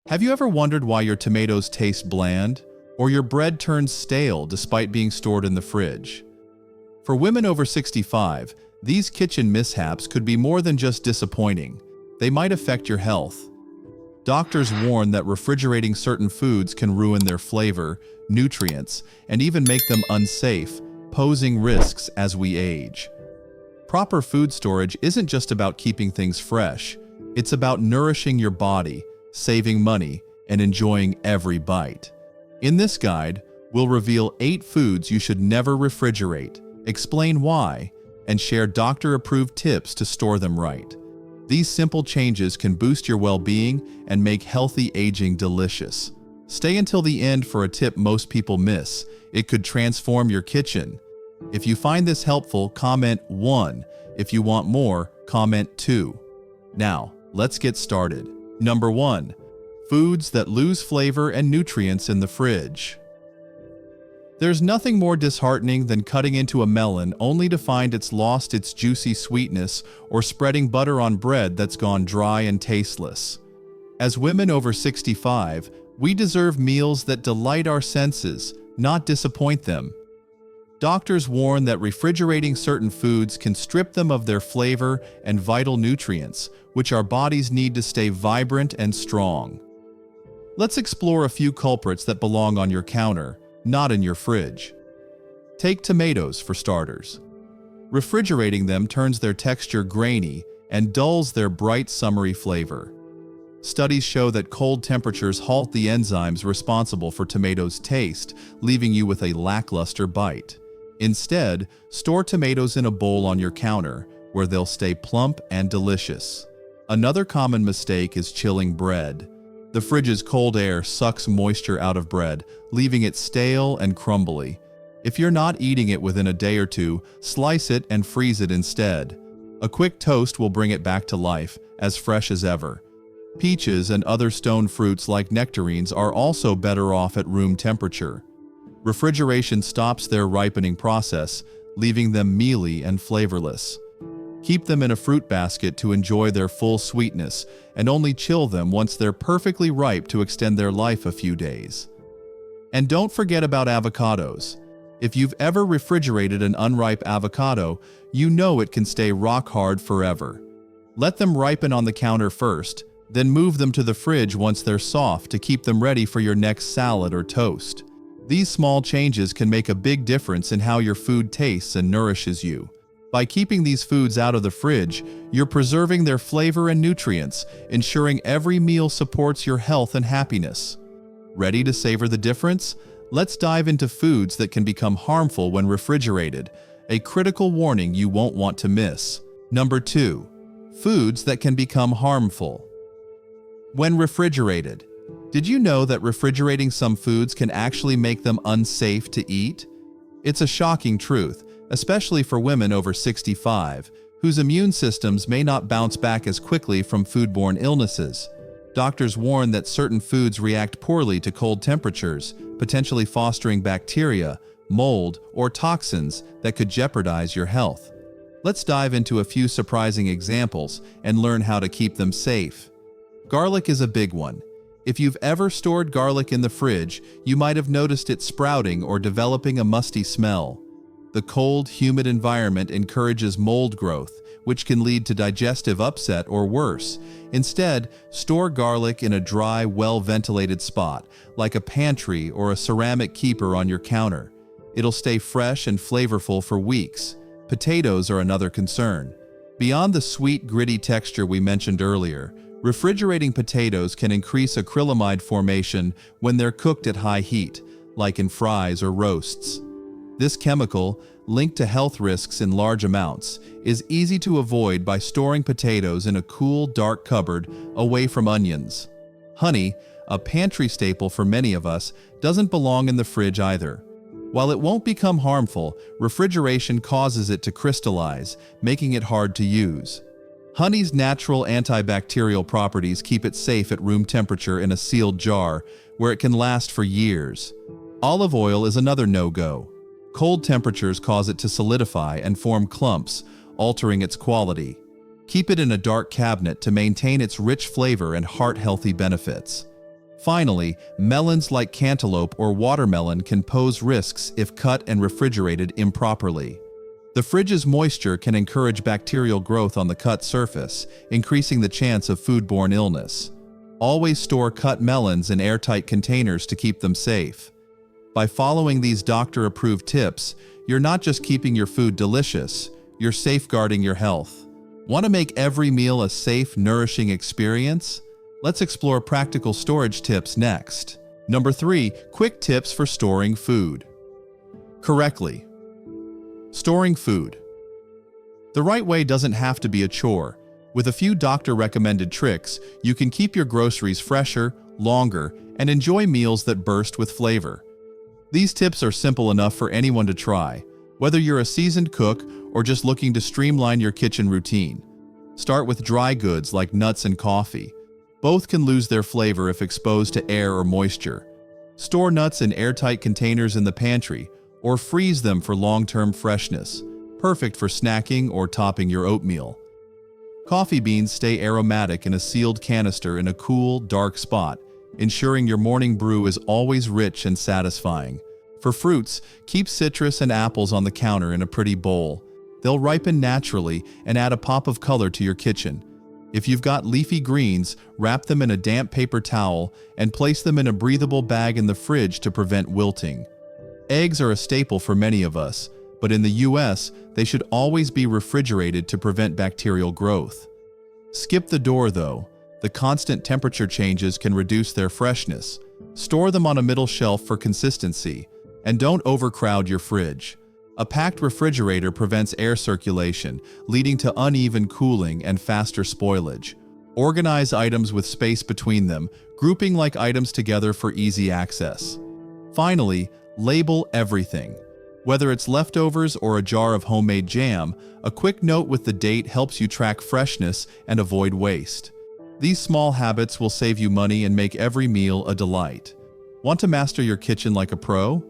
Have you ever wondered why your tomatoes taste bland, or your bread turns stale despite being stored in the fridge? For women over 65, these kitchen mishaps could be more than just disappointing. They might affect your health. Doctors warn that refrigerating certain foods can ruin their flavor, nutrients, and even make them unsafe, posing risks as we age. Proper food storage isn't just about keeping things fresh. It's about nourishing your body, saving money, and enjoying every bite. In this guide, we'll reveal 8 foods you should never refrigerate, explain why, and share doctor-approved tips to store them right. These simple changes can boost your well-being and make healthy aging delicious. Stay until the end for a tip most people miss. It could transform your kitchen. If you find this helpful, comment 1. If you want more, comment 2. Now, let's get started. Number 1. Foods that lose flavor and nutrients in the fridge. There's nothing more disheartening than cutting into a melon only to find it's lost its juicy sweetness, or spreading butter on bread that's gone dry and tasteless. As women over 65, we deserve meals that delight our senses, not disappoint them. Doctors warn that refrigerating certain foods can strip them of their flavor and vital nutrients, which our bodies need to stay vibrant and strong. Let's explore a few culprits that belong on your counter, not in your fridge. Take tomatoes for starters. Refrigerating them turns their texture grainy and dulls their bright, summery flavor. Studies show that cold temperatures halt the enzymes responsible for tomatoes' taste, leaving you with a lackluster bite. Instead, store tomatoes in a bowl on your counter, where they'll stay plump and delicious. Another common mistake is chilling bread. The fridge's cold air sucks moisture out of bread, leaving it stale and crumbly. If you're not eating it within a day or two, slice it and freeze it instead. A quick toast will bring it back to life, as fresh as ever. Peaches and other stone fruits like nectarines are also better off at room temperature. Refrigeration stops their ripening process, leaving them mealy and flavorless. Keep them in a fruit basket to enjoy their full sweetness, and only chill them once they're perfectly ripe to extend their life a few days. And don't forget about avocados. If you've ever refrigerated an unripe avocado, you know it can stay rock hard forever. Let them ripen on the counter first, then move them to the fridge once they're soft to keep them ready for your next salad or toast. These small changes can make a big difference in how your food tastes and nourishes you. By keeping these foods out of the fridge, you're preserving their flavor and nutrients, ensuring every meal supports your health and happiness. Ready to savor the difference? Let's dive into foods that can become harmful when refrigerated, a critical warning you won't want to miss. Number 2. Foods that can become harmful when refrigerated. Did you know that refrigerating some foods can actually make them unsafe to eat? It's a shocking truth, especially for women over 65, whose immune systems may not bounce back as quickly from foodborne illnesses. Doctors warn that certain foods react poorly to cold temperatures, potentially fostering bacteria, mold, or toxins that could jeopardize your health. Let's dive into a few surprising examples and learn how to keep them safe. Garlic is a big one. If you've ever stored garlic in the fridge, you might have noticed it sprouting or developing a musty smell. The cold, humid environment encourages mold growth, which can lead to digestive upset or worse. Instead, store garlic in a dry, well-ventilated spot, like a pantry or a ceramic keeper on your counter. It'll stay fresh and flavorful for weeks. Potatoes are another concern. Beyond the sweet, gritty texture we mentioned earlier, refrigerating potatoes can increase acrylamide formation when they're cooked at high heat, like in fries or roasts. This chemical, linked to health risks in large amounts, is easy to avoid by storing potatoes in a cool, dark cupboard away from onions. Honey, a pantry staple for many of us, doesn't belong in the fridge either. While it won't become harmful, refrigeration causes it to crystallize, making it hard to use. Honey's natural antibacterial properties keep it safe at room temperature in a sealed jar, where it can last for years. Olive oil is another no-go. Cold temperatures cause it to solidify and form clumps, altering its quality. Keep it in a dark cabinet to maintain its rich flavor and heart-healthy benefits. Finally, melons like cantaloupe or watermelon can pose risks if cut and refrigerated improperly. The fridge's moisture can encourage bacterial growth on the cut surface, increasing the chance of foodborne illness. Always store cut melons in airtight containers to keep them safe. By following these doctor-approved tips, you're not just keeping your food delicious, you're safeguarding your health. Want to make every meal a safe, nourishing experience? Let's explore practical storage tips next. Number 3, quick tips for storing food. Correctly. Storing food. The right way doesn't have to be a chore. With a few doctor-recommended tricks, you can keep your groceries fresher, longer, and enjoy meals that burst with flavor. These tips are simple enough for anyone to try, whether you're a seasoned cook or just looking to streamline your kitchen routine. Start with dry goods like nuts and coffee. Both can lose their flavor if exposed to air or moisture. Store nuts in airtight containers in the pantry or freeze them for long-term freshness, perfect for snacking or topping your oatmeal. Coffee beans stay aromatic in a sealed canister in a cool, dark spot, ensuring your morning brew is always rich and satisfying. For fruits, keep citrus and apples on the counter in a pretty bowl. They'll ripen naturally and add a pop of color to your kitchen. If you've got leafy greens, wrap them in a damp paper towel and place them in a breathable bag in the fridge to prevent wilting. Eggs are a staple for many of us, but in the US, they should always be refrigerated to prevent bacterial growth. Skip the door though. The constant temperature changes can reduce their freshness. Store them on a middle shelf for consistency, and don't overcrowd your fridge. A packed refrigerator prevents air circulation, leading to uneven cooling and faster spoilage. Organize items with space between them, grouping like items together for easy access. Finally, label everything. Whether it's leftovers or a jar of homemade jam, a quick note with the date helps you track freshness and avoid waste. These small habits will save you money and make every meal a delight. Want to master your kitchen like a pro?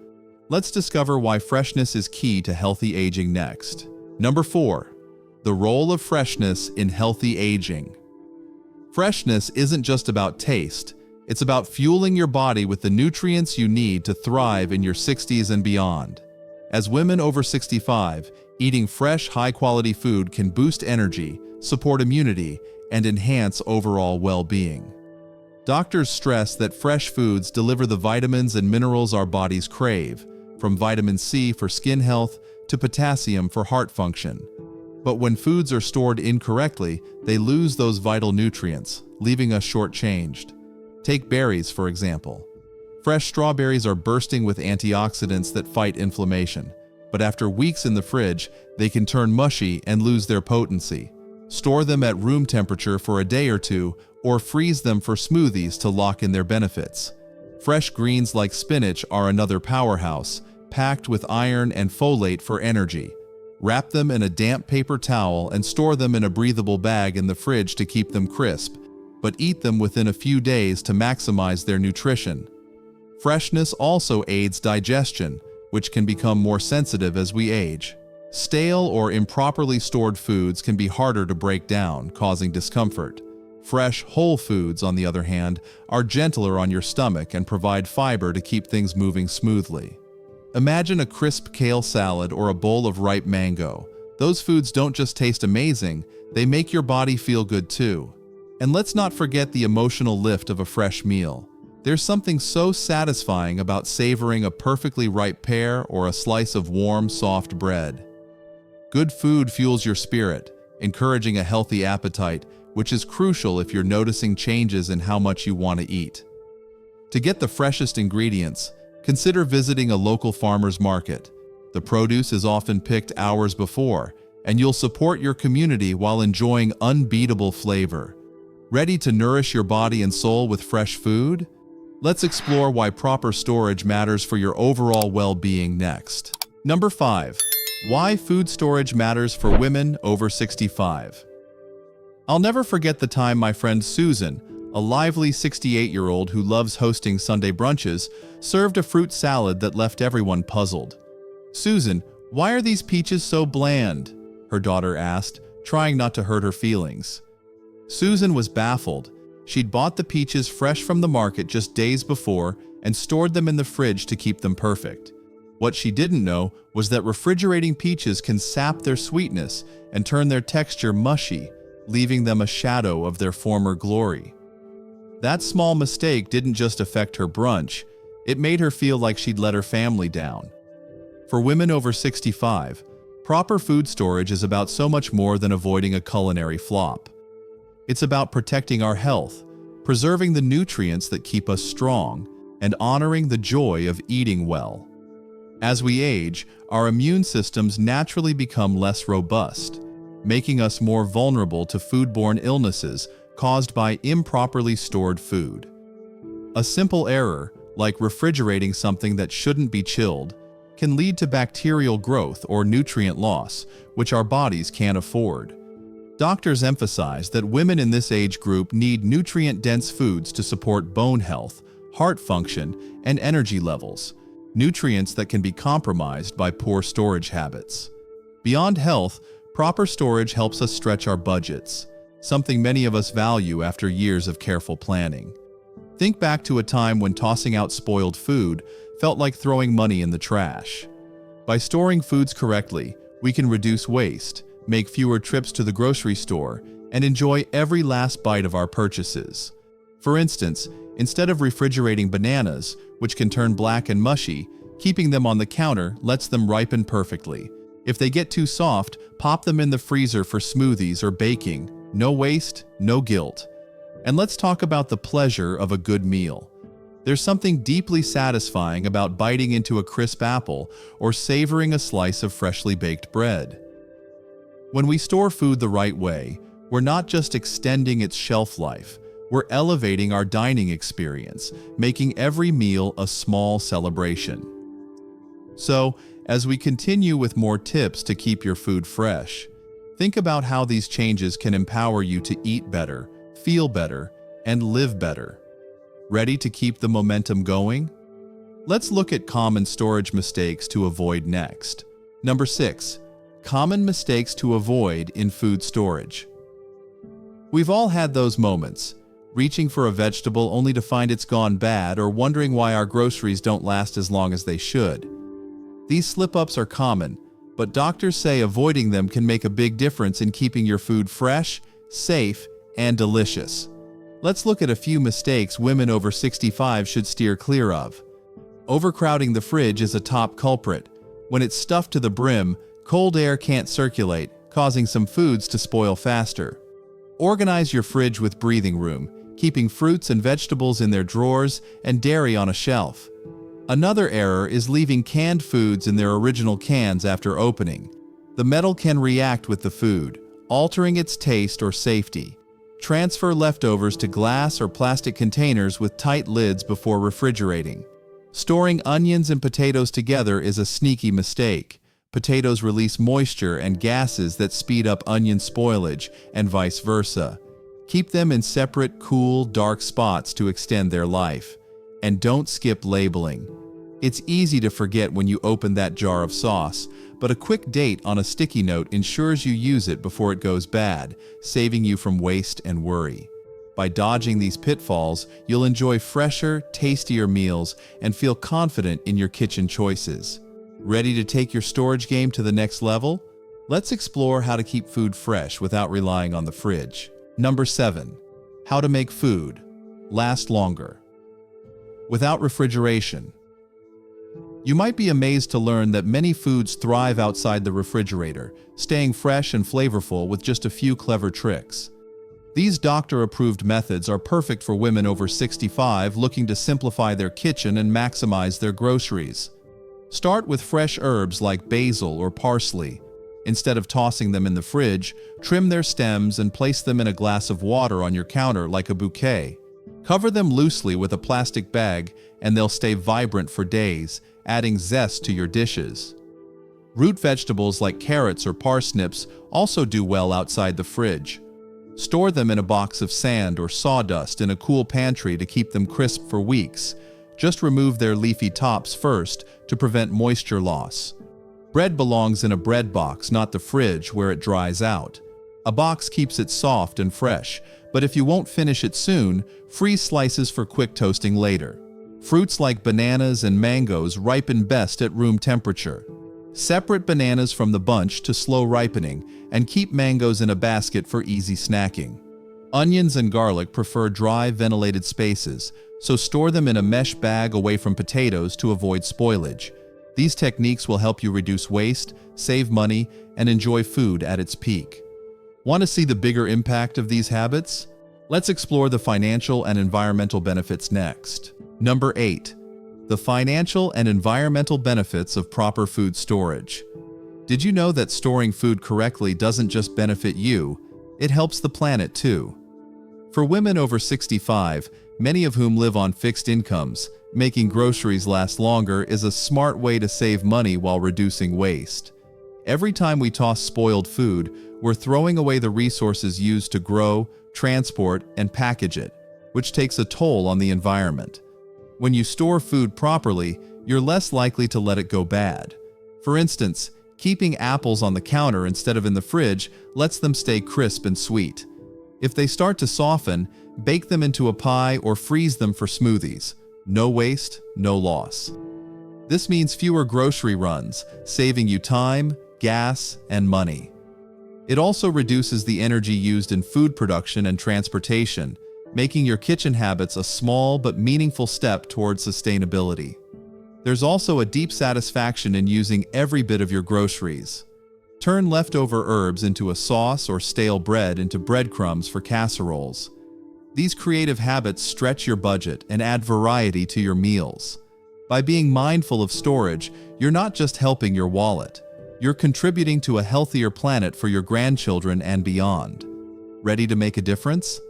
Let's discover why freshness is key to healthy aging next. Number 4, the role of freshness in healthy aging. Freshness isn't just about taste, it's about fueling your body with the nutrients you need to thrive in your 60s and beyond. As women over 65, eating fresh, high-quality food can boost energy, support immunity, and enhance overall well-being. Doctors stress that fresh foods deliver the vitamins and minerals our bodies crave, from vitamin C for skin health to potassium for heart function. But when foods are stored incorrectly, they lose those vital nutrients, leaving us shortchanged. Take berries, for example. Fresh strawberries are bursting with antioxidants that fight inflammation, but after weeks in the fridge, they can turn mushy and lose their potency. Store them at room temperature for a day or two, or freeze them for smoothies to lock in their benefits. Fresh greens like spinach are another powerhouse, packed with iron and folate for energy. Wrap them in a damp paper towel and store them in a breathable bag in the fridge to keep them crisp, but eat them within a few days to maximize their nutrition. Freshness also aids digestion, which can become more sensitive as we age. Stale or improperly stored foods can be harder to break down, causing discomfort. Fresh, whole foods, on the other hand, are gentler on your stomach and provide fiber to keep things moving smoothly. Imagine a crisp kale salad or a bowl of ripe mango. Those foods don't just taste amazing, they make your body feel good too. And let's not forget the emotional lift of a fresh meal. There's something so satisfying about savoring a perfectly ripe pear or a slice of warm, soft bread. Good food fuels your spirit, encouraging a healthy appetite, which is crucial if you're noticing changes in how much you want to eat. To get the freshest ingredients, consider visiting a local farmer's market. The produce is often picked hours before, and you'll support your community while enjoying unbeatable flavor. Ready to nourish your body and soul with fresh food? Let's explore why proper storage matters for your overall well-being next. Number 5. Why food storage matters for women over 65. I'll never forget the time my friend Susan, a lively 68-year-old who loves hosting Sunday brunches, served a fruit salad that left everyone puzzled. "Susan, why are these peaches so bland?" her daughter asked, trying not to hurt her feelings. Susan was baffled. She'd bought the peaches fresh from the market just days before and stored them in the fridge to keep them perfect. What she didn't know was that refrigerating peaches can sap their sweetness and turn their texture mushy, leaving them a shadow of their former glory. That small mistake didn't just affect her brunch, it made her feel like she'd let her family down. For women over 65, proper food storage is about so much more than avoiding a culinary flop. It's about protecting our health, preserving the nutrients that keep us strong, and honoring the joy of eating well. As we age, our immune systems naturally become less robust, making us more vulnerable to foodborne illnesses caused by improperly stored food. A simple error, like refrigerating something that shouldn't be chilled, can lead to bacterial growth or nutrient loss, which our bodies can't afford. Doctors emphasize that women in this age group need nutrient-dense foods to support bone health, heart function, and energy levels, nutrients that can be compromised by poor storage habits. Beyond health, proper storage helps us stretch our budgets, something many of us value after years of careful planning. Think back to a time when tossing out spoiled food felt like throwing money in the trash. By storing foods correctly, we can reduce waste, make fewer trips to the grocery store, and enjoy every last bite of our purchases. For instance, instead of refrigerating bananas, which can turn black and mushy, keeping them on the counter lets them ripen perfectly. If they get too soft, pop them in the freezer for smoothies or baking. No waste, no guilt. And let's talk about the pleasure of a good meal. There's something deeply satisfying about biting into a crisp apple or savoring a slice of freshly baked bread. When we store food the right way, we're not just extending its shelf life, we're elevating our dining experience, making every meal a small celebration. So, as we continue with more tips to keep your food fresh, think about how these changes can empower you to eat better, feel better, and live better. Ready to keep the momentum going? Let's look at common storage mistakes to avoid next. Number 6. Common mistakes to avoid in food storage. We've all had those moments, reaching for a vegetable only to find it's gone bad or wondering why our groceries don't last as long as they should. These slip-ups are common, but doctors say avoiding them can make a big difference in keeping your food fresh, safe, and delicious. Let's look at a few mistakes women over 65 should steer clear of. Overcrowding the fridge is a top culprit. When it's stuffed to the brim, cold air can't circulate, causing some foods to spoil faster. Organize your fridge with breathing room, keeping fruits and vegetables in their drawers and dairy on a shelf. Another error is leaving canned foods in their original cans after opening. The metal can react with the food, altering its taste or safety. Transfer leftovers to glass or plastic containers with tight lids before refrigerating. Storing onions and potatoes together is a sneaky mistake. Potatoes release moisture and gases that speed up onion spoilage, and vice versa. Keep them in separate, cool, dark spots to extend their life. And don't skip labeling. It's easy to forget when you open that jar of sauce, but a quick date on a sticky note ensures you use it before it goes bad, saving you from waste and worry. By dodging these pitfalls, you'll enjoy fresher, tastier meals and feel confident in your kitchen choices. Ready to take your storage game to the next level? Let's explore how to keep food fresh without relying on the fridge. Number 7. How to make food last longer without refrigeration. You might be amazed to learn that many foods thrive outside the refrigerator, staying fresh and flavorful with just a few clever tricks. These doctor-approved methods are perfect for women over 65 looking to simplify their kitchen and maximize their groceries. Start with fresh herbs like basil or parsley. Instead of tossing them in the fridge, trim their stems and place them in a glass of water on your counter like a bouquet. Cover them loosely with a plastic bag and they'll stay vibrant for days, adding zest to your dishes. Root vegetables like carrots or parsnips also do well outside the fridge. Store them in a box of sand or sawdust in a cool pantry to keep them crisp for weeks. Just remove their leafy tops first to prevent moisture loss. Bread belongs in a bread box, not the fridge where it dries out. A box keeps it soft and fresh, but if you won't finish it soon, freeze slices for quick toasting later. Fruits like bananas and mangoes ripen best at room temperature. Separate bananas from the bunch to slow ripening, and keep mangoes in a basket for easy snacking. Onions and garlic prefer dry, ventilated spaces, so store them in a mesh bag away from potatoes to avoid spoilage. These techniques will help you reduce waste, save money, and enjoy food at its peak. Want to see the bigger impact of these habits? Let's explore the financial and environmental benefits next. Number 8. The financial and environmental benefits of proper food storage. Did you know that storing food correctly doesn't just benefit you, it helps the planet too? For women over 65, many of whom live on fixed incomes, making groceries last longer is a smart way to save money while reducing waste. Every time we toss spoiled food, we're throwing away the resources used to grow, transport, and package it, which takes a toll on the environment. When you store food properly, you're less likely to let it go bad. For instance, keeping apples on the counter instead of in the fridge lets them stay crisp and sweet. If they start to soften, bake them into a pie or freeze them for smoothies. No waste, no loss. This means fewer grocery runs, saving you time, gas, and money. It also reduces the energy used in food production and transportation, making your kitchen habits a small but meaningful step towards sustainability. There's also a deep satisfaction in using every bit of your groceries. Turn leftover herbs into a sauce or stale bread into breadcrumbs for casseroles. These creative habits stretch your budget and add variety to your meals. By being mindful of storage, you're not just helping your wallet. You're contributing to a healthier planet for your grandchildren and beyond. Ready to make a difference?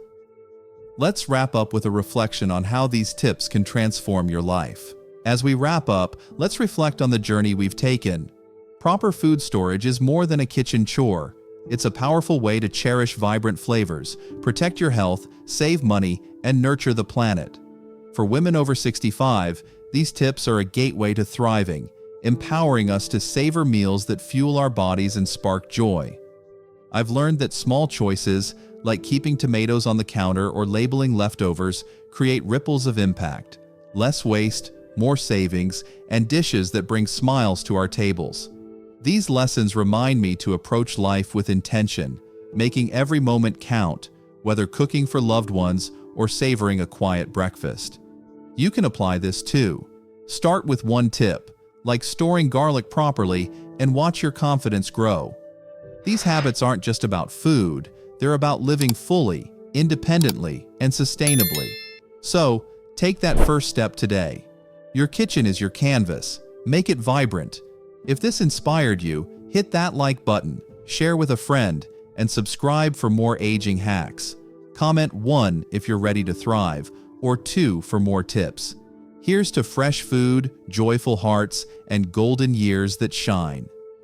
Let's wrap up with a reflection on how these tips can transform your life. As we wrap up, let's reflect on the journey we've taken. Proper food storage is more than a kitchen chore. It's a powerful way to cherish vibrant flavors, protect your health, save money, and nurture the planet. For women over 65, these tips are a gateway to thriving, empowering us to savor meals that fuel our bodies and spark joy. I've learned that small choices, like keeping tomatoes on the counter or labeling leftovers, create ripples of impact. Less waste, more savings, and dishes that bring smiles to our tables. These lessons remind me to approach life with intention, making every moment count, whether cooking for loved ones or savoring a quiet breakfast. You can apply this too. Start with one tip, like storing garlic properly, and watch your confidence grow. These habits aren't just about food, they're about living fully, independently, and sustainably. So, take that first step today. Your kitchen is your canvas. Make it vibrant. If this inspired you, hit that like button, share with a friend, and subscribe for more aging hacks. Comment 1 if you're ready to thrive, or 2 for more tips. Here's to fresh food, joyful hearts, and golden years that shine.